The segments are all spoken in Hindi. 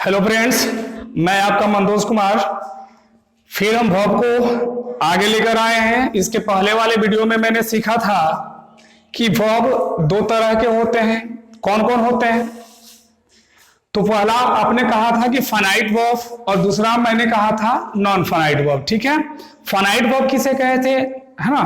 हेलो फ्रेंड्स, मैं आपका मनोज कुमार। फिर हम वर्ब को आगे लेकर आए हैं। इसके पहले वाले वीडियो में मैंने सीखा था कि वर्ब दो तरह के होते हैं। कौन कौन होते हैं? तो पहला आपने कहा था कि फाइनाइट वर्ब और दूसरा मैंने कहा था नॉन फाइनाइट वर्ब। ठीक है, फाइनाइट वर्ब किसे कहे थे, है ना?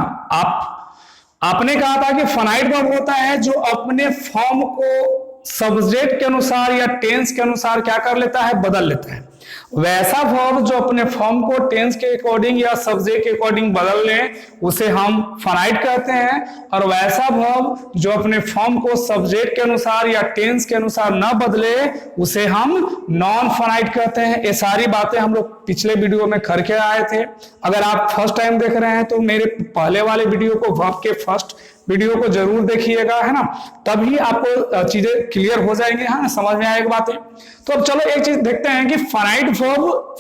आपने कहा था कि फाइनाइट वर्ब होता है जो अपने फॉर्म को सब्जेक्ट के अनुसार या टेंस के अनुसार क्या कर लेता है, बदल लेता है। वैसा वर्ब जो अपने फॉर्म को टेंस के अकॉर्डिंग या सब्जेक्ट के अकॉर्डिंग बदल ले उसे हम फाइनाइट कहते हैं, और वैसा वर्ब जो अपने फॉर्म को सब्जेक्ट के अनुसार या टेंस के अनुसार न बदले उसे हम नॉन फाइनाइट कहते हैं। ये सारी बातें हम लोग पिछले वीडियो में करके आए थे। अगर आप फर्स्ट टाइम देख रहे हैं तो मेरे पहले वाले वीडियो को, वर्ब के फर्स्ट वीडियो को जरूर देखिएगा, है ना? तभी आपको चीजें क्लियर हो जाएंगे, है ना? समझ में आएगी बातें। तो अब चलो एक चीज देखते हैं कि फाइनाइट वर्ब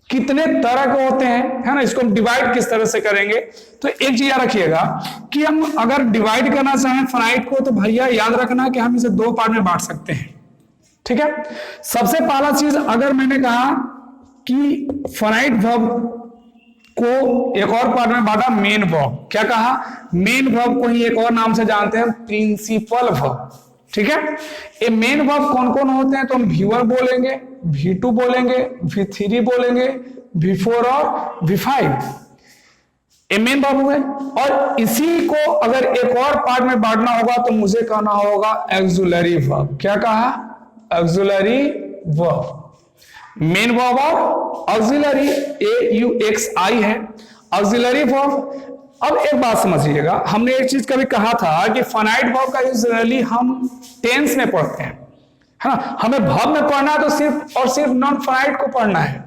कितने तरह के होते हैं, है ना? इसको हम डिवाइड किस तरह से करेंगे। तो एक चीज याद रखिएगा कि हम अगर डिवाइड करना चाहें फाइनाइट को, तो भैया याद रखना कि हम इसे दो पार्ट में बांट सकते हैं। ठीक है, सबसे पहला चीज, अगर मैंने कहा कि फाइनाइट वर्ब को एक और पार्ट में बांटा, मेन वर्ब। क्या कहा? मेन वर्ब को ही एक और नाम से जानते हैं, प्रिंसिपल वर्ब। ठीक है, ये मेन वर्ब कौन कौन होते हैं? तो हम V1 बोलेंगे, V2 बोलेंगे, V3 बोलेंगे, V4 और V5। ये मेन वर्ब हुए। और इसी को अगर एक और पार्ट में बांटना होगा तो मुझे कहना होगा ऑक्सिलरी वर्ब। क्या कहा? Auxiliary verb. मेन वर्ब और ऑक्सिलरी, AUXI है ऑक्सिलरी वर्ब। अब एक बात समझिएगा, हमने एक चीज कभी कहा था कि फाइनाइट वर्ब का यूजुअली हम टेंस में पढ़ते हैं, है ना? हमें वर्ब में पढ़ना है तो सिर्फ और सिर्फ नॉन फाइनाइट को पढ़ना है।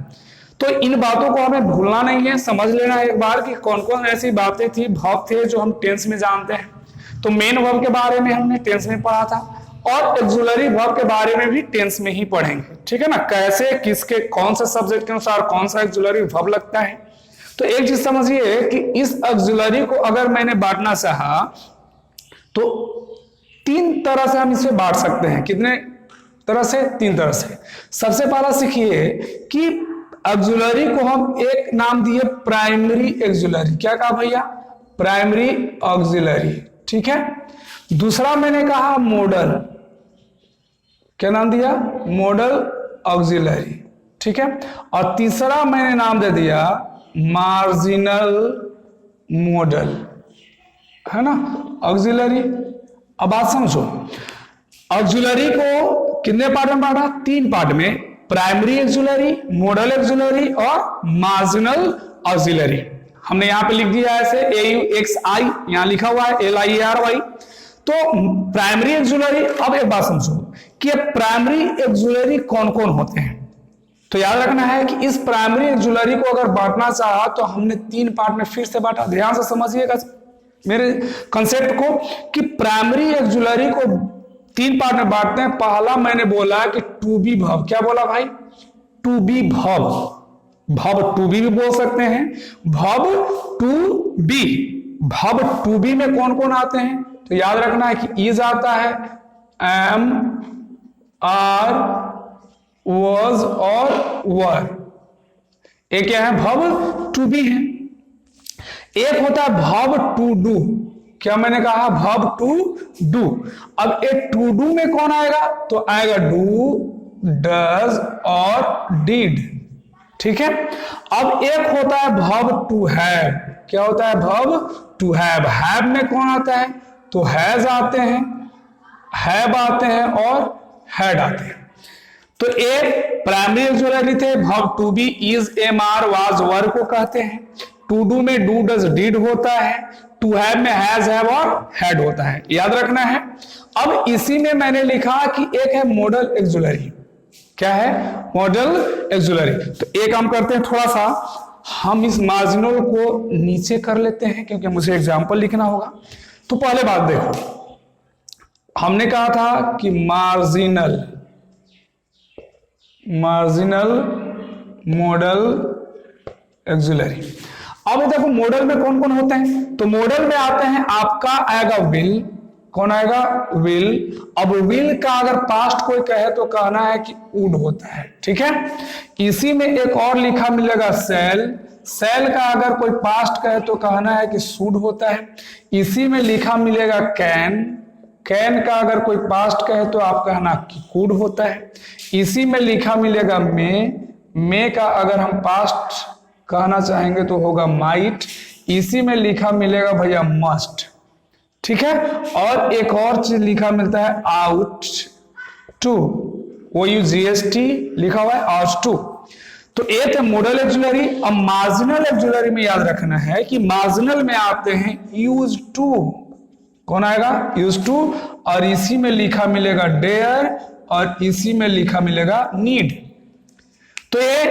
तो इन बातों को हमें भूलना नहीं है, समझ लेना एक बार कि कौन कौन ऐसी बातें थी, वर्ब थे जो हम टेंस में जानते हैं। तो मेन वर्ब के बारे में हमने टेंस में पढ़ा था, और ऑक्सिलरी वर्ब के बारे में भी टेंस में ही पढ़ेंगे। ठीक है ना? कैसे, किसके, कौन से सब्जेक्ट के अनुसार कौन सा ऑक्सिलरी वर्ब लगता है। तो एक चीज समझिए कि इस ऑक्सिलरी को अगर मैंने बांटना चाहा तो तीन तरह से हम इसे बांट सकते हैं। कितने तरह से? तीन तरह से। सबसे पहला सीखिए कि ऑक्सिलरी को हम एक नाम दिए प्राइमरी ऑक्सिलरी। क्या कहा भैया? Primary auxiliary. ठीक है, दूसरा मैंने कहा मॉडल। क्या नाम दिया? Model auxiliary. ठीक है, और तीसरा मैंने नाम दे दिया मार्जिनल मॉडल, है ना? ऑक्सिलरी। अब बात समझो, ऑक्सिलरी को कितने पार्ट में बांटा? तीन पार्ट में, प्राइमरी ऑक्सिलरी, मॉडल ऑक्सिलरी और मार्जिनल ऑक्सिलरी। हमने यहां पे लिख दिया ऐसे, AUXI, यहां लिखा हुआ है LIARY। तो प्राइमरी ऑक्सिलरी, अब एक बात समझो कि प्राइमरी ऑक्सिलरी कौन कौन होते हैं। तो याद रखना है कि इस प्राइमरी ऑक्सिलरी को अगर बांटना चाहा तो हमने तीन पार्ट में फिर से बांटा। ध्यान से समझिएगा मेरे कंसेप्ट को कि प्राइमरी ऑक्सिलरी को तीन पार्ट में बांटते हैं। पहला मैंने बोला कि टू बी वर्ब। क्या बोला भाई? To be verb. Verb to be भी बोल सकते हैं, verb to be. Verb to be में कौन कौन आते हैं? तो याद रखना है कि इज आता है, एम, आर, was और were। एक क्या है? वर्ब टू बी है। एक होता है वर्ब टू डू। क्या मैंने कहा? Verb to do. अब एक टू डू में कौन आएगा? तो आएगा डू, डज और डिड। ठीक है, अब एक होता है वर्ब टू हैव। क्या होता है? Verb to have. हैव में कौन आता है? तो हैज आते हैं, हैव आते हैं और हैड आते हैं। तो एक प्राइमरी ऑक्सिलरी थे verb to be, is, am, are, was, were को कहते हैं। टू डू में डू, डज, डिड होता है। टू हैव में हैज, हैव और हैड होता है। याद रखना है। अब इसी में मैंने लिखा कि एक है मॉडल ऑक्सिलरी। क्या है? Model auxiliary. तो एक काम करते हैं, थोड़ा सा हम इस मार्जिनल को नीचे कर लेते हैं क्योंकि मुझे एग्जाम्पल लिखना होगा। तो पहले बात देखो, हमने कहा था कि मार्जिनल मॉडल ऑक्सिलरी। अब देखो मॉडल में कौन कौन होते हैं। तो मॉडल में आते हैं, आपका आएगा विल, कौन आएगा, विल। अब विल का अगर पास्ट कोई कहे तो कहना है कि वुड होता है, ठीक है। इसी में एक और लिखा मिलेगा सेल, सेल का अगर कोई पास्ट कहे तो कहना है कि शुड होता है। इसी में लिखा मिलेगा कैन, कैन का अगर कोई पास्ट कहे तो आप कहना कि कुड होता है। इसी में लिखा मिलेगा मे का अगर हम पास्ट कहना चाहेंगे तो होगा माइट। इसी में लिखा मिलेगा भैया मस्ट, ठीक है। और एक और चीज लिखा मिलता है आउट टू, OUGST लिखा हुआ है, आउट टू। तो ये थे मॉडल एक्सुलरी। अब मार्जिनल एक्सुलरी में याद रखना है कि मार्जिनल में आते हैं यूज टू, कौन आएगा, यूज टू। और इसी में लिखा मिलेगा डेयर और इसी में लिखा मिलेगा नीड। तो ये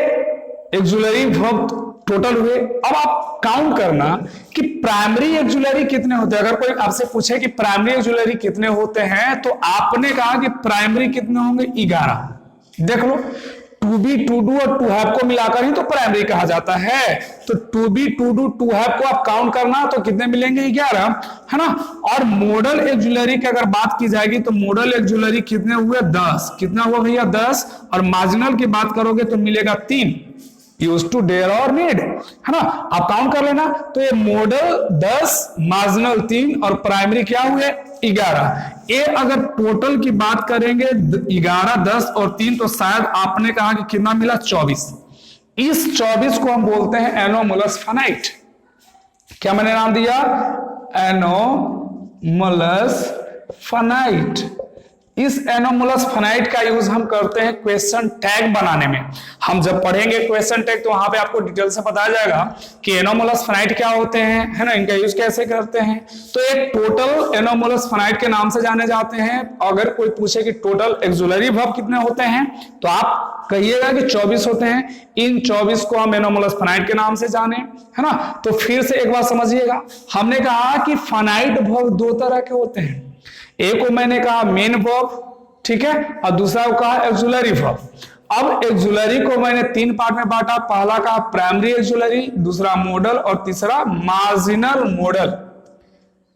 एक्सुलरी वर्ब टोटल हुए। अब आप काउंट करना कि प्राइमरी एक्सुलरी कितने होते हैं। अगर कोई आपसे पूछे कि प्राइमरी एक्सुलरी कितने होते हैं तो आपने कहा कि प्राइमरी कितने होंगे, 11। देख लो, टू बी, टू डू और टू हैव को मिलाकर ही तो प्राइमरी कहा जाता है। तो to be, to do, to have को आप काउंट करना तो कितने मिलेंगे, 11, है ना। और मॉडल एक्सुलरी की अगर बात की जाएगी तो मॉडल एक्सुलरी कितने हुए, 10। कितना हुआ भैया, 10। और मार्जिनल की बात करोगे तो मिलेगा 3, यूज टू, डेयर और नीड, है ना। आप काउंट कर लेना। तो ये मॉडल 10, मार्जिनल 3 और प्राइमरी क्या हुए, 11। ये अगर टोटल की बात करेंगे 11, 10 और 3 तो शायद आपने कहा कि कितना मिला, 24। इस 24 को हम बोलते हैं एनोमलस फेनाइट। क्या मैंने नाम दिया, एनोमलस फेनाइट। इस एनोमलस फेनाइट का यूज हम करते हैं क्वेश्चन टैग बनाने में। हम जब पढ़ेंगे क्वेश्चन टैग तो वहां पे आपको डिटेल से बताया जाएगा कि एनोमलस फेनाइट क्या होते हैं, है ना, इनका यूज कैसे करते हैं। तो एक टोटल एनोमलस फेनाइट के नाम से जाने जाते हैं। अगर कोई पूछे कि टोटल एक्सुलरी वर्ब कितने होते हैं तो आप कहिएगा कि 24 होते हैं। इन 24 को हम एनोमलस फेनाइट के नाम से जाने, है ना। तो फिर से एक बार समझिएगा, हमने कहा कि फेनाइट वर्ब 2 तरह के होते हैं। एक को मैंने कहा मेन वर्ब, ठीक है, और दूसरा को कहा एक्सुलरी वर्ब। अब एक्सुलरी को मैंने 3 पार्ट में बांटा। पहला कहा प्राइमरी एक्सुलरी, दूसरा मॉडल और तीसरा मार्जिनल मॉडल,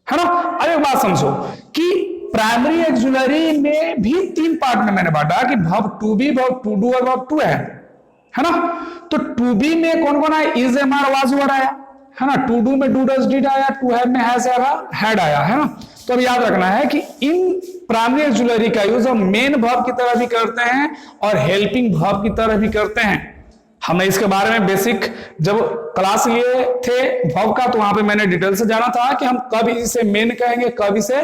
है ना। अब एक बात समझो कि प्राइमरी एक्सुलरी में भी 3 पार्ट में मैंने बांटा कि verb to be, verb to do और वर्ब टू है ना। तो टू बी में कौन कौन आया, is, am, are, was, were आया, है ना। टू डू में डू, डज, डिड आया। टू हैव में हैज आया, हैड आया, है ना। तो अब याद रखना है कि इन प्राइमरी एक्सुलरी का यूज हम मेन वर्ब की तरह भी करते हैं और हेल्पिंग वर्ब की तरह भी करते हैं। हमने इसके बारे में बेसिक जब क्लास लिए थे वर्ब का तो वहां पे मैंने डिटेल से जाना था कि हम कब इसे मेन कहेंगे, कब इसे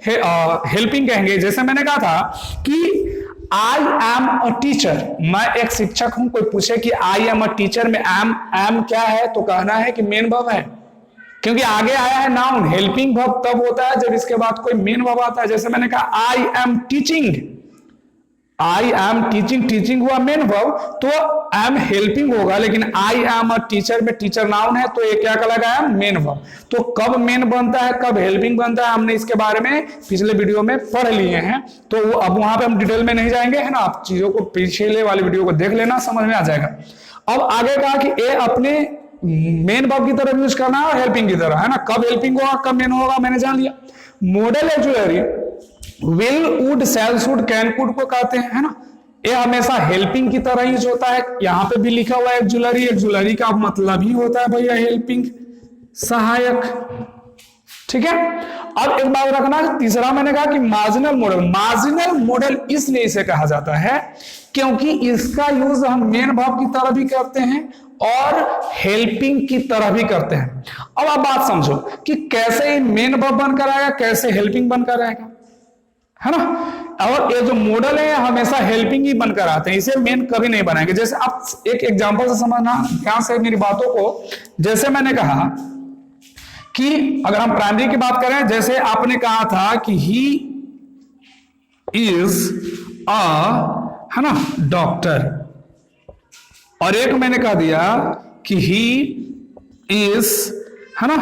हेल्पिंग कहेंगे। जैसे मैंने कहा था कि आई एम अ टीचर, मैं एक शिक्षक हूं। कोई पूछे कि आई एम अ टीचर में एम क्या है तो कहना है कि मेन वर्ब है, क्योंकि आगे आया है नाउन। हेल्पिंग वर्ब तब होता है जब इसके बाद कोई मेन वर्ब आता है। जैसे मैंने कहा I am teaching, I am teaching, teaching हुआ मेन वर्ब, तो एम हेल्पिंग होगा। लेकिन आई एम अ टीचर में टीचर नाउन है तो ये क्या कहलाएगा, मेन वर्ब। तो कब मेन बनता है, कब हेल्पिंग बनता है, हमने इसके बारे में पिछले वीडियो में पढ़ लिए हैं। तो वो अब वहां पे हम डिटेल में नहीं जाएंगे, है ना। आप चीजों को पिछले वाले वीडियो को देख लेना, समझ में आ जाएगा। अब आगे कहा कि ए अपने मेन वर्ब की तरह यूज करना है और हेल्पिंग की तरह, है ना। कब हेल्पिंग होगा, कब मेन होगा, मैंने जान लिया। Modal auxiliary will, would, shall, should, can, could को कहते हैं, है ना। ये हमेशा हेल्पिंग की तरह यूज होता है। यहां पे भी लिखा हुआ है एक्सुलरी। एक्सुलरी का मतलब ही होता है भैया हेल्पिंग, सहायक, ठीक है। अब एक बात रखना, तीसरा मैंने कहा कि मार्जिनल मॉडल। मार्जिनल मॉडल इसलिए इसे कहा जाता है क्योंकि इसका यूज हम मेन वर्ब की तरह भी करते हैं और हेल्पिंग की तरह भी करते हैं। अब आप बात समझो कि कैसे मेन वर्ब बनकर आएगा, कैसे हेल्पिंग बनकर आएगा, है ना। और ये जो मॉडल है हमेशा हेल्पिंग ही बनकर आते हैं, इसे मेन कभी नहीं बनाएंगे। जैसे आप एक एग्जांपल से समझना ध्यान से मेरी बातों को। जैसे मैंने कहा कि अगर हम प्राइमरी की बात करें, जैसे आपने कहा था कि ही इज अ, है ना, डॉक्टर, और एक मैंने कह दिया कि ही इज, है ना,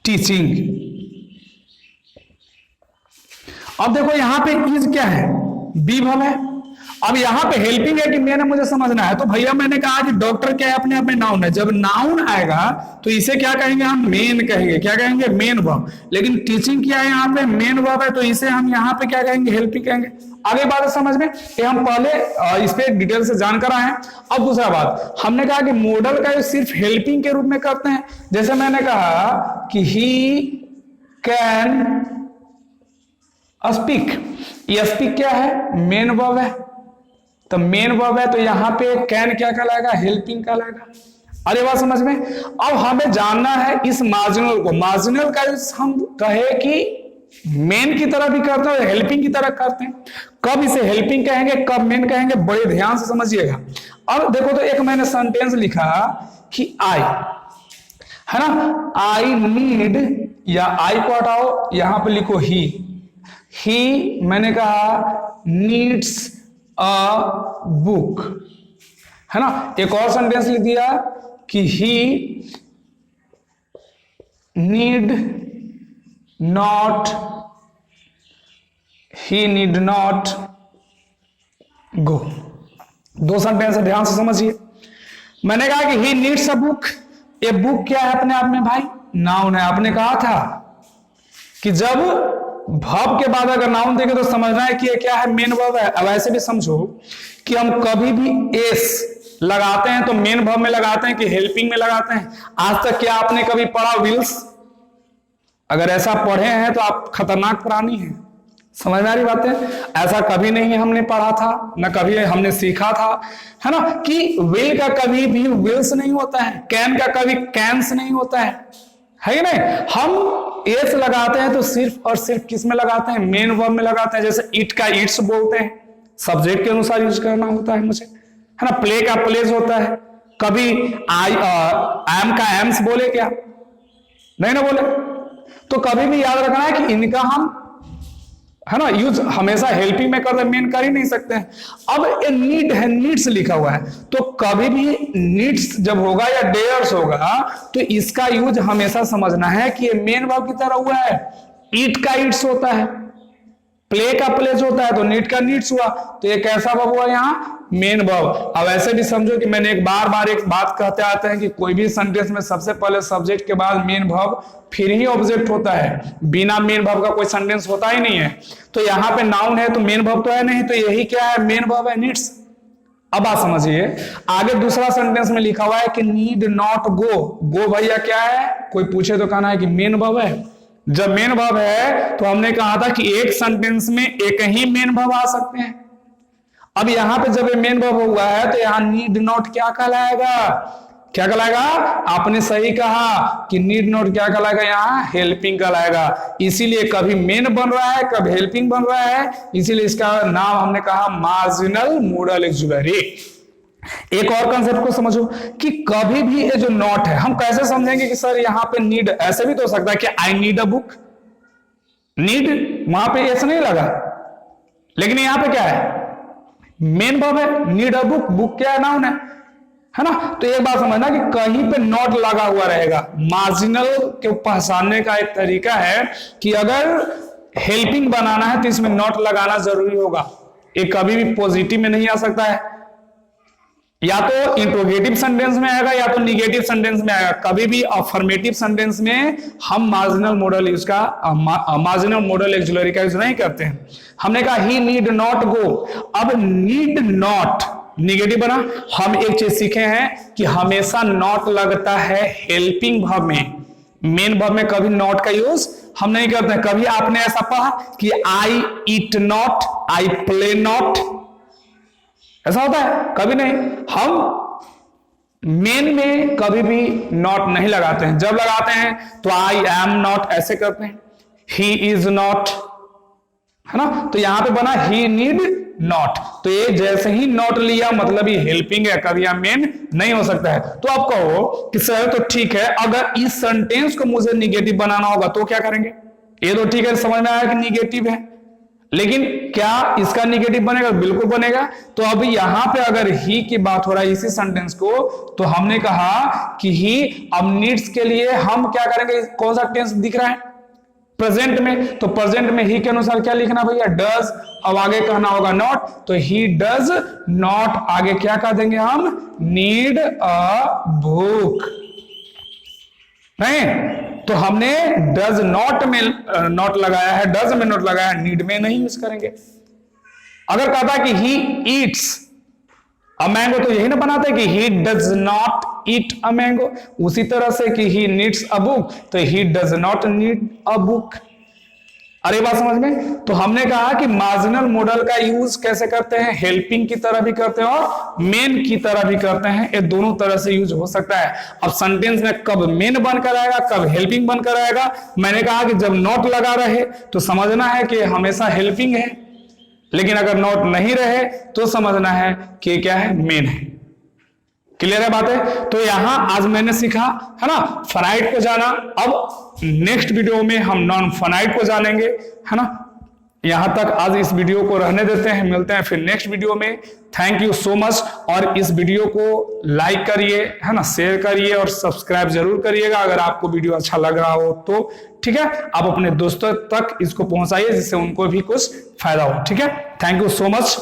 टीचिंग। अब देखो यहां पे इज क्या है, बी वर्ब है। अब यहाँ पे हेल्पिंग है कि मेन है मुझे समझना है। तो भैया मैंने कहा कि डॉक्टर क्या है, अपने आप में नाउन है। जब नाउन आएगा तो इसे क्या कहेंगे हम, मेन कहेंगे। क्या कहेंगे, मेन वर्ब। लेकिन टीचिंग क्या है, यहाँ पे मेन वर्ब है, तो इसे हम यहाँ पे क्या कहेंगे, हेल्पिंग कहेंगे। आगे बात है समझ में, ये हम पहले इस पे डिटेल से जानकर आए हैं। अब दूसरा बात, हमने कहा कि मॉडल का सिर्फ हेल्पिंग के रूप में करते हैं। जैसे मैंने कहा कि ही कैन स्पीक, ये स्पीक क्या है, मेन वर्ब है। तो मेन वर्ब है तो यहां पे कैन क्या कहलाएगा, हेल्पिंग कहलाएगा। अरे बात समझ में। अब हमें जानना है इस मार्जिनल को, मार्जिनल का हम कहे कि मेन की तरह भी करते हैं और हेल्पिंग की तरह करते हैं। कब इसे हेल्पिंग कहेंगे, कब मेन कहेंगे, बड़े ध्यान से समझिएगा। अब देखो तो एक मैंने सेंटेंस लिखा कि आई, है ना, आई नीड, या आई को हटाओ, यहां पे लिखो ही मैंने कहा नीड्स अ बुक, है ना। एक और सेंटेंस लिख दिया कि ही नीड नॉट गो। दो सेंटेंस ध्यान से समझिए। मैंने कहा कि ही नीड्स अ बुक, ये बुक क्या है अपने आप में भाई, नाउन है। आपने कहा था कि जब वर्ब के बाद अगर नाउन देखे तो समझना है कि ये क्या है, मेन वर्ब है। अब ऐसे भी समझो कि हम कभी भी एस लगाते हैं तो मेन वर्ब में लगाते हैं कि हेल्पिंग में लगाते हैं। आज तक क्या आपने कभी पढ़ा विल्स? अगर ऐसा पढ़े हैं तो आप खतरनाक प्राणी हैं। समझ में आ रही बात है? ऐसा कभी नहीं हमने पढ़ा था, न कभी हमने सीखा था, है ना, कि विल का कभी भी विल्स नहीं होता है, कैन का कभी कैंस नहीं होता है कि नहीं। हम एस लगाते हैं तो सिर्फ और सिर्फ किस में लगाते हैं, मेन वर्ब में लगाते हैं। जैसे इट का इट्स बोलते हैं, सब्जेक्ट के अनुसार यूज करना होता है मुझे, है ना। प्ले का प्लेज होता है। कभी एम का एम्स बोले क्या, नहीं ना बोले। तो कभी भी याद रखना है कि इनका हम, है ना, यूज हमेशा हेल्पिंग में करते, मेन कर ही नहीं सकते हैं। अब ये नीड है, नीड्स लिखा हुआ है, तो कभी भी नीड्स जब होगा या डेयर्स होगा तो इसका यूज हमेशा समझना है कि ये मेन वर्ब की तरह हुआ है। ईट का ईट्स होता है, प्ले का प्लेस होता है, तो नीड का नीड्स हुआ, तो ये कैसा वर्ब हुआ यहाँ, मेन वर्ब। अब ऐसे भी समझो कि मैंने एक बार एक बात कहते आते हैं कि कोई भी सेंटेंस में सबसे पहले सब्जेक्ट के बाद मेन वर्ब फिर ही ऑब्जेक्ट होता है। बिना मेन वर्ब का कोई सेंटेंस होता ही नहीं है। तो यहाँ पे नाउन है तो मेन वर्ब तो है नहीं, तो यही क्या है, मेन वर्ब है, नीड्स। अब आप समझिए आगे दूसरा सेंटेंस में लिखा हुआ है कि नीड नॉट गो। गो भैया क्या है, कोई पूछे तो कहना है कि मेन वर्ब है। जब मेन वर्ब है तो हमने कहा था कि एक सेंटेंस में एक ही मेन वर्ब आ सकते हैं। अब यहां पे जब ये मेन वर्ब हुआ है तो यहां नीड नॉट क्या कहलाएगा, क्या कहलाएगा, आपने सही कहा कि नीड नॉट क्या कहलाएगा, यहाँ हेल्पिंग कहलाएगा। इसीलिए कभी मेन बन रहा है, कभी हेल्पिंग बन रहा है, इसीलिए इसका नाम हमने कहा मार्जिनल मॉडल ऑक्सिलरी। एक और कंसेप्ट को समझो कि कभी भी ये जो नॉट है, हम कैसे समझेंगे कि सर यहाँ पे नीड, ऐसे भी तो हो सकता है कि I need a book, need वहां पे ऐसा नहीं लगा, लेकिन यहाँ पे क्या है, मेन वर्ब है, नीड अ बुक, बुक क्या है, नाउन है ना। तो एक बात समझना कि कहीं पे नॉट लगा हुआ रहेगा। मार्जिनल को पहचानने का एक तरीका है कि अगर हेल्पिंग बनाना है तो इसमें नॉट लगाना जरूरी होगा। ये कभी भी पॉजिटिव में नहीं आ सकता है, या तो इंट्रोगेटिव सेंटेंस में आएगा या तो निगेटिव सेंटेंस में आएगा। कभी भी अफर्मेटिव सेंटेंस में हम मार्जिनल मॉडल यूज का, मार्जिनल मॉडल ऑक्सिलरी का यूज नहीं करते हैं। हमने कहा ही नीड नॉट गो। अब नीड नॉट निगेटिव बना। हम एक चीज सीखे हैं कि हमेशा नॉट लगता है हेल्पिंग वर्ब में, मेन वर्ब में कभी नॉट का यूज हम नहीं करते हैं। कभी आपने ऐसा पढ़ा कि आई ईट नॉट, आई प्ले नॉट, ऐसा होता है? कभी नहीं। हम मेन में कभी भी नॉट नहीं लगाते हैं। जब लगाते हैं तो आई एम नॉट ऐसे करते हैं, ही इज नॉट, है ना। तो यहां पे बना ही नीड नॉट। तो ये जैसे ही नॉट लिया मतलब ये हेल्पिंग है, कभी यहां मेन नहीं हो सकता है। तो आप कहो कि सर तो ठीक है, अगर इस सेंटेंस को मुझे निगेटिव बनाना होगा तो क्या करेंगे? ये तो ठीक है, समझ में आया कि निगेटिव है, लेकिन क्या इसका निगेटिव बनेगा? बिल्कुल बनेगा। तो अभी यहां पे अगर ही की बात हो रहा है इसी सेंटेंस को, तो हमने कहा कि ही, अब नीड्स के लिए हम क्या करेंगे? कौन सा टेंस दिख रहा है? प्रेजेंट में, तो प्रेजेंट में ही के अनुसार क्या लिखना भैया, डज। अब आगे कहना होगा नॉट, तो ही डज नॉट, आगे क्या कह देंगे हम, नीड अ बुक। नहीं, तो हमने डज नॉट में नॉट लगाया है, डज में नॉट लगाया है, नीड में नहीं यूज करेंगे। अगर कहता है कि ही ईट्स अ मैंगो, तो यही ना बनाते कि he does not eat a mango. उसी तरह से कि ही नीड्स अ बुक, तो he does not need a book. अरे बात समझ में? तो हमने कहा कि मार्जिनल मॉडल का यूज कैसे करते हैं, हेल्पिंग की तरह भी करते हैं और मेन की तरह भी करते हैं। ये दोनों तरह से यूज हो सकता है। अब सेंटेंस में कब मेन बनकर आएगा, कब हेल्पिंग बनकर आएगा, मैंने कहा कि जब नॉट लगा रहे तो समझना है कि हमेशा हेल्पिंग है, लेकिन अगर नॉट नहीं रहे तो समझना है कि क्या है, मेन है। क्लियर है बातें? तो यहां आज मैंने सीखा है ना, फाइनाइट को जाना। अब नेक्स्ट वीडियो में हम नॉन फाइनाइट को जानेंगे, है ना। यहां तक आज इस वीडियो को रहने देते हैं, मिलते हैं फिर नेक्स्ट वीडियो में। Thank you so much. और इस वीडियो को लाइक करिए, है ना, शेयर करिए और सब्सक्राइब जरूर करिएगा अगर आपको वीडियो अच्छा लग रहा हो तो। ठीक है, आप अपने दोस्तों तक इसको पहुंचाइए जिससे उनको भी कुछ फायदा हो। ठीक है, थैंक यू सो मच।